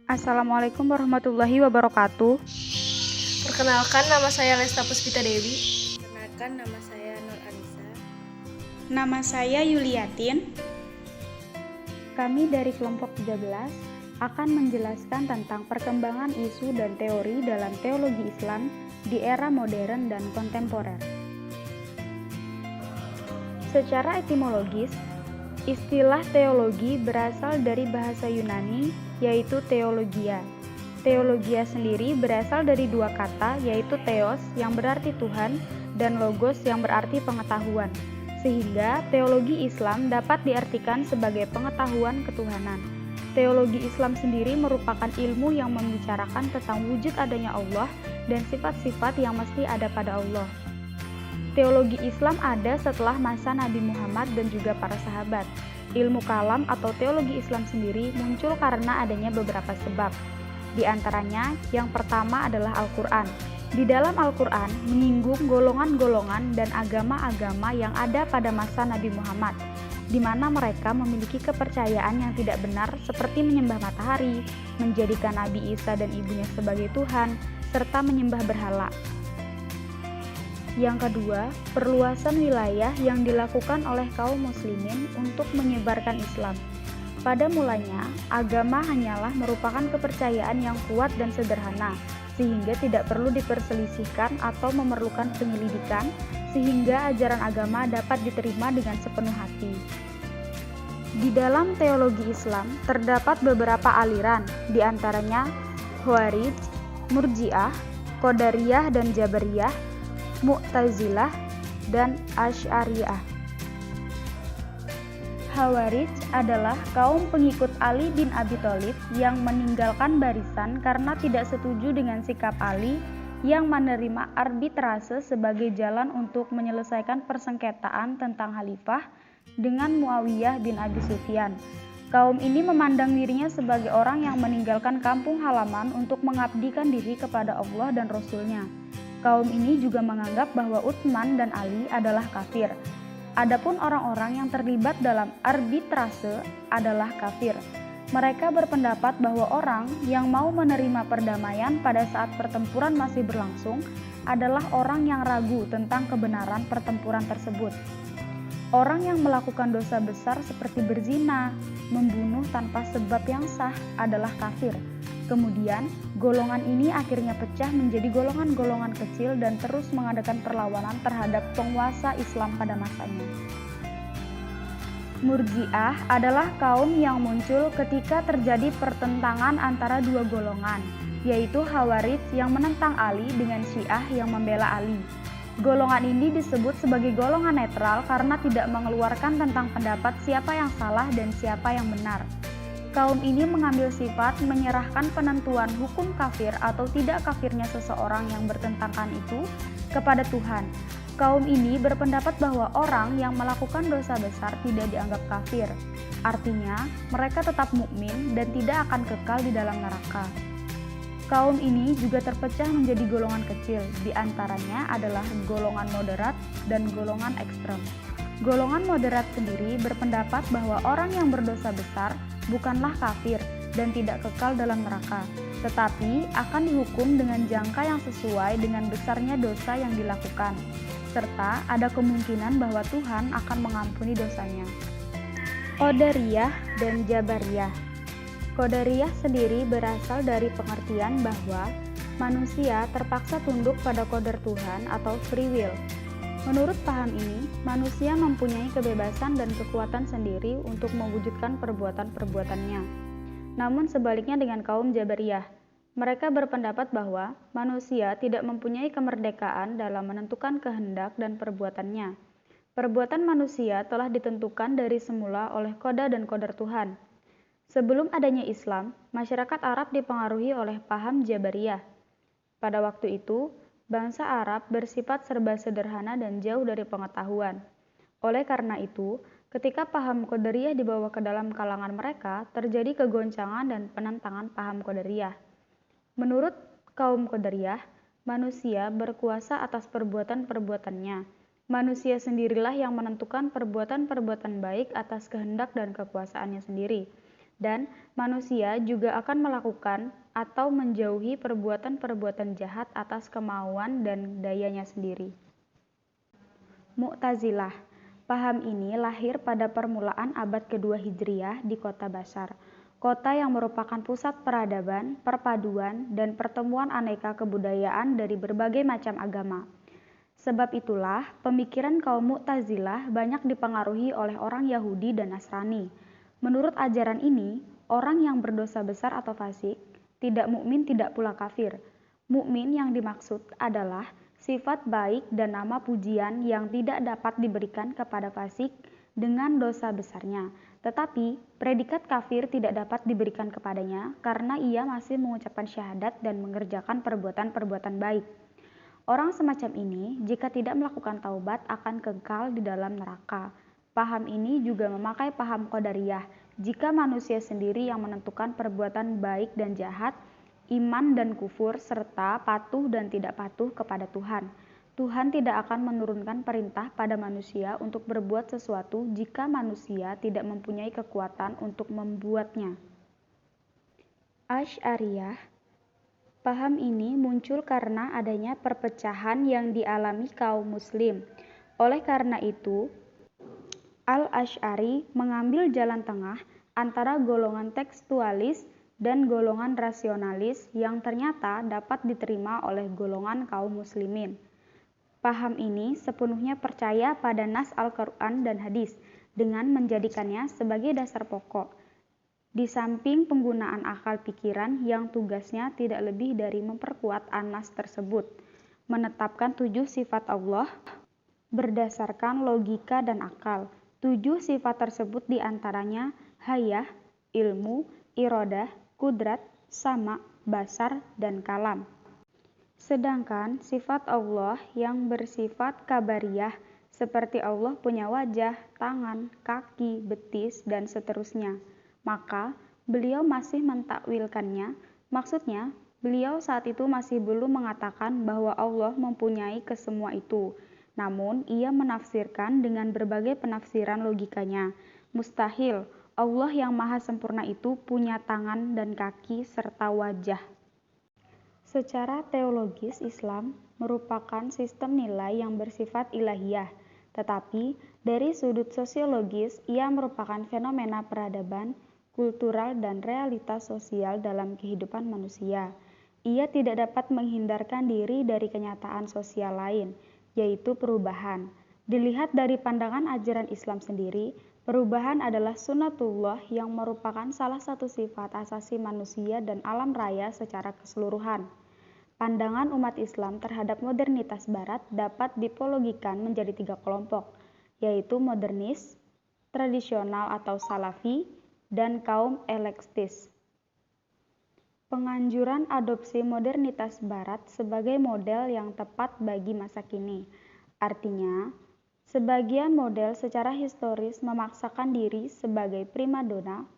Assalamualaikum warahmatullahi wabarakatuh. Perkenalkan, nama saya Lesta Puspita Dewi. Perkenalkan, nama saya Nur Anissa. Nama saya Yuliatin. Kami dari kelompok 13 akan menjelaskan tentang perkembangan isu dan teori dalam teologi Islam di era modern dan kontemporer. Secara etimologis, istilah teologi berasal dari bahasa Yunani, yaitu theologia. Teologia sendiri berasal dari dua kata, yaitu theos yang berarti Tuhan dan logos yang berarti pengetahuan, sehingga teologi Islam dapat diartikan sebagai pengetahuan ketuhanan. Teologi Islam sendiri merupakan ilmu yang membicarakan tentang wujud adanya Allah dan sifat-sifat yang mesti ada pada Allah. Teologi Islam ada setelah masa Nabi Muhammad dan juga para sahabat. Ilmu kalam atau teologi Islam sendiri muncul karena adanya beberapa sebab. Di antaranya, yang pertama adalah Al-Quran. Di dalam Al-Quran menyinggung golongan-golongan dan agama-agama yang ada pada masa Nabi Muhammad, di mana mereka memiliki kepercayaan yang tidak benar seperti menyembah matahari, menjadikan Nabi Isa dan ibunya sebagai Tuhan, serta menyembah berhala. Yang kedua, perluasan wilayah yang dilakukan oleh kaum muslimin untuk menyebarkan Islam. Pada mulanya, agama hanyalah merupakan kepercayaan yang kuat dan sederhana, sehingga tidak perlu diperselisihkan atau memerlukan penyelidikan, sehingga ajaran agama dapat diterima dengan sepenuh hati. Di dalam teologi Islam, terdapat beberapa aliran, di antaranya Khawarij, Murji'ah, Qadariyah dan Jabariyah, Mu'tazilah, dan Asy'ariyah. Khawarij adalah kaum pengikut Ali bin Abi Thalib yang meninggalkan barisan karena tidak setuju dengan sikap Ali yang menerima arbitrase sebagai jalan untuk menyelesaikan persengketaan tentang khalifah dengan Muawiyah bin Abi Sufyan. Kaum ini memandang dirinya sebagai orang yang meninggalkan kampung halaman untuk mengabdikan diri kepada Allah dan Rasul-Nya. Kaum ini juga menganggap bahwa Utsman dan Ali adalah kafir. Adapun orang-orang yang terlibat dalam arbitrase adalah kafir. Mereka berpendapat bahwa orang yang mau menerima perdamaian pada saat pertempuran masih berlangsung adalah orang yang ragu tentang kebenaran pertempuran tersebut. Orang yang melakukan dosa besar seperti berzina, membunuh tanpa sebab yang sah adalah kafir. Kemudian, golongan ini akhirnya pecah menjadi golongan-golongan kecil dan terus mengadakan perlawanan terhadap penguasa Islam pada masanya. Murji'ah adalah kaum yang muncul ketika terjadi pertentangan antara dua golongan, yaitu Khawarij yang menentang Ali dengan Syiah yang membela Ali. Golongan ini disebut sebagai golongan netral karena tidak mengeluarkan tentang pendapat siapa yang salah dan siapa yang benar. Kaum ini mengambil sifat menyerahkan penentuan hukum kafir atau tidak kafirnya seseorang yang bertentangan itu kepada Tuhan. Kaum ini berpendapat bahwa orang yang melakukan dosa besar tidak dianggap kafir. Artinya, mereka tetap mukmin dan tidak akan kekal di dalam neraka. Kaum ini juga terpecah menjadi golongan kecil, di antaranya adalah golongan moderat dan golongan ekstrem. Golongan moderat sendiri berpendapat bahwa orang yang berdosa besar bukanlah kafir dan tidak kekal dalam neraka, tetapi akan dihukum dengan jangka yang sesuai dengan besarnya dosa yang dilakukan, serta ada kemungkinan bahwa Tuhan akan mengampuni dosanya. Qadariyah dan Jabariyah. Qadariyah sendiri berasal dari pengertian bahwa manusia terpaksa tunduk pada qadar Tuhan atau free will. Menurut paham ini, manusia mempunyai kebebasan dan kekuatan sendiri untuk mewujudkan perbuatan-perbuatannya. Namun sebaliknya dengan kaum Jabariyah, mereka berpendapat bahwa manusia tidak mempunyai kemerdekaan dalam menentukan kehendak dan perbuatannya. Perbuatan manusia telah ditentukan dari semula oleh qada dan qadar Tuhan. Sebelum adanya Islam, masyarakat Arab dipengaruhi oleh paham Jabariyah. Pada waktu itu, bangsa Arab bersifat serba sederhana dan jauh dari pengetahuan. Oleh karena itu, ketika paham Qadariyah dibawa ke dalam kalangan mereka, terjadi kegoncangan dan penentangan paham Qadariyah. Menurut kaum Qadariyah, manusia berkuasa atas perbuatan-perbuatannya. Manusia sendirilah yang menentukan perbuatan-perbuatan baik atas kehendak dan kekuasaannya sendiri. dan manusia juga akan melakukan atau menjauhi perbuatan-perbuatan jahat atas kemauan dan dayanya sendiri. Mu'tazilah. Paham ini lahir pada permulaan abad kedua Hijriah di kota Basar, kota yang merupakan pusat peradaban, perpaduan, dan pertemuan aneka kebudayaan dari berbagai macam agama. Sebab itulah, pemikiran kaum Mu'tazilah banyak dipengaruhi oleh orang Yahudi dan Nasrani. Menurut ajaran ini, orang yang berdosa besar atau fasik, tidak mukmin tidak pula kafir. Mukmin yang dimaksud adalah sifat baik dan nama pujian yang tidak dapat diberikan kepada fasik dengan dosa besarnya. Tetapi, predikat kafir tidak dapat diberikan kepadanya karena ia masih mengucapkan syahadat dan mengerjakan perbuatan-perbuatan baik. Orang semacam ini, jika tidak melakukan taubat, akan kekal di dalam neraka. Paham ini juga memakai paham Qadariyah. Jika manusia sendiri yang menentukan perbuatan baik dan jahat, iman dan kufur, serta patuh dan tidak patuh kepada Tuhan, Tuhan tidak akan menurunkan perintah pada manusia untuk berbuat sesuatu jika manusia tidak mempunyai kekuatan untuk membuatnya. Asy'ariyah. Paham ini muncul karena adanya perpecahan yang dialami kaum muslim. Oleh karena itu, Al-Asy'ari mengambil jalan tengah antara golongan tekstualis dan golongan rasionalis yang ternyata dapat diterima oleh golongan kaum muslimin. Paham ini sepenuhnya percaya pada nas Al-Quran dan hadis dengan menjadikannya sebagai dasar pokok. Di samping penggunaan akal pikiran yang tugasnya tidak lebih dari memperkuat an-nas tersebut, menetapkan 7 sifat Allah berdasarkan logika dan akal. 7 sifat tersebut diantaranya hayah, ilmu, iradah, kudrat, sama, basar, dan kalam. Sedangkan sifat Allah yang bersifat kabariyah seperti Allah punya wajah, tangan, kaki, betis, dan seterusnya, maka beliau masih mentakwilkannya. Maksudnya, beliau saat itu masih belum mengatakan bahwa Allah mempunyai kesemua itu. Namun, ia menafsirkan dengan berbagai penafsiran logikanya. Mustahil, Allah yang maha sempurna itu punya tangan dan kaki serta wajah. Secara teologis, Islam merupakan sistem nilai yang bersifat ilahiyah, tetapi dari sudut sosiologis, ia merupakan fenomena peradaban, kultural, dan realitas sosial dalam kehidupan manusia. Ia tidak dapat menghindarkan diri dari kenyataan sosial lain, yaitu perubahan. Dilihat dari pandangan ajaran Islam sendiri, perubahan adalah sunnatullah yang merupakan salah satu sifat asasi manusia dan alam raya secara keseluruhan. Pandangan umat Islam terhadap modernitas Barat dapat dipologikan menjadi 3 kelompok, yaitu modernis, tradisional atau salafi, dan kaum eklektis. Penganjuran adopsi modernitas Barat sebagai model yang tepat bagi masa kini. Artinya, sebagian model secara historis memaksakan diri sebagai primadona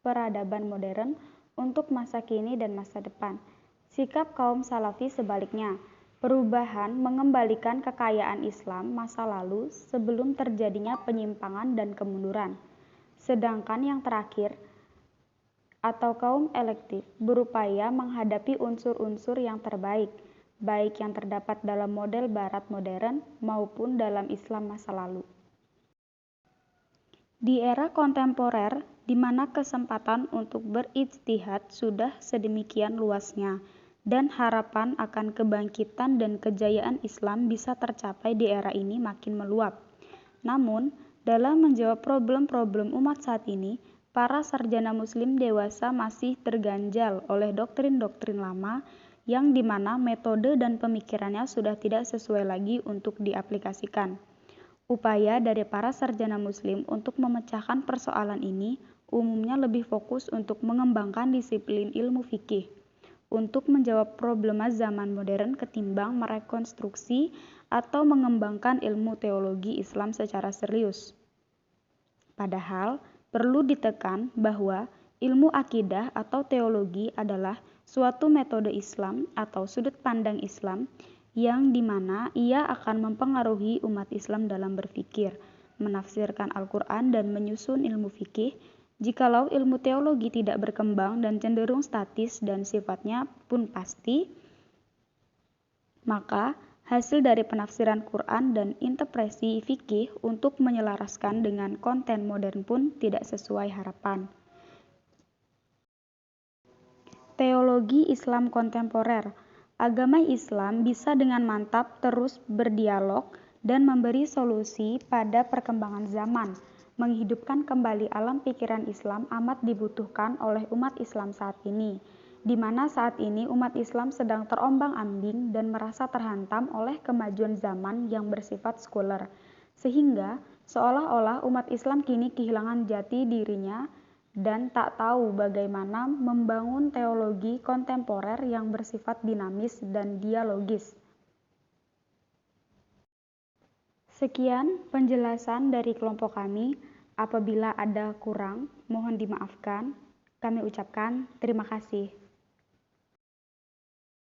peradaban modern untuk masa kini dan masa depan. Sikap kaum salafi sebaliknya, perubahan mengembalikan kekayaan Islam masa lalu sebelum terjadinya penyimpangan dan kemunduran. Sedangkan yang terakhir, atau kaum elektif, berupaya menghadapi unsur-unsur yang terbaik, baik yang terdapat dalam model Barat modern maupun dalam Islam masa lalu. Di era kontemporer, di mana kesempatan untuk berijtihad sudah sedemikian luasnya, dan harapan akan kebangkitan dan kejayaan Islam bisa tercapai di era ini makin meluap. Namun, dalam menjawab problem-problem umat saat ini, para sarjana muslim dewasa masih terganjal oleh doktrin-doktrin lama yang dimana metode dan pemikirannya sudah tidak sesuai lagi untuk diaplikasikan. Upaya dari para sarjana muslim untuk memecahkan persoalan ini umumnya lebih fokus untuk mengembangkan disiplin ilmu fikih, untuk menjawab problema zaman modern ketimbang merekonstruksi atau mengembangkan ilmu teologi Islam secara serius. Padahal, perlu ditekan bahwa ilmu akidah atau teologi adalah suatu metode Islam atau sudut pandang Islam yang dimana ia akan mempengaruhi umat Islam dalam berpikir, menafsirkan Al-Quran dan menyusun ilmu fikih Jikalau ilmu teologi tidak berkembang dan cenderung statis dan sifatnya pun pasti, maka hasil dari penafsiran Quran dan interpretasi fikih untuk menyelaraskan dengan konten modern pun tidak sesuai harapan. Teologi Islam kontemporer. Agama Islam bisa dengan mantap terus berdialog dan memberi solusi pada perkembangan zaman. Menghidupkan kembali alam pikiran Islam amat dibutuhkan oleh umat Islam saat ini, di mana saat ini umat Islam sedang terombang-ambing dan merasa terhantam oleh kemajuan zaman yang bersifat sekuler, sehingga seolah-olah umat Islam kini kehilangan jati dirinya dan tak tahu bagaimana membangun teologi kontemporer yang bersifat dinamis dan dialogis. Sekian penjelasan dari kelompok kami. Apabila ada kurang, mohon dimaafkan. Kami ucapkan terima kasih.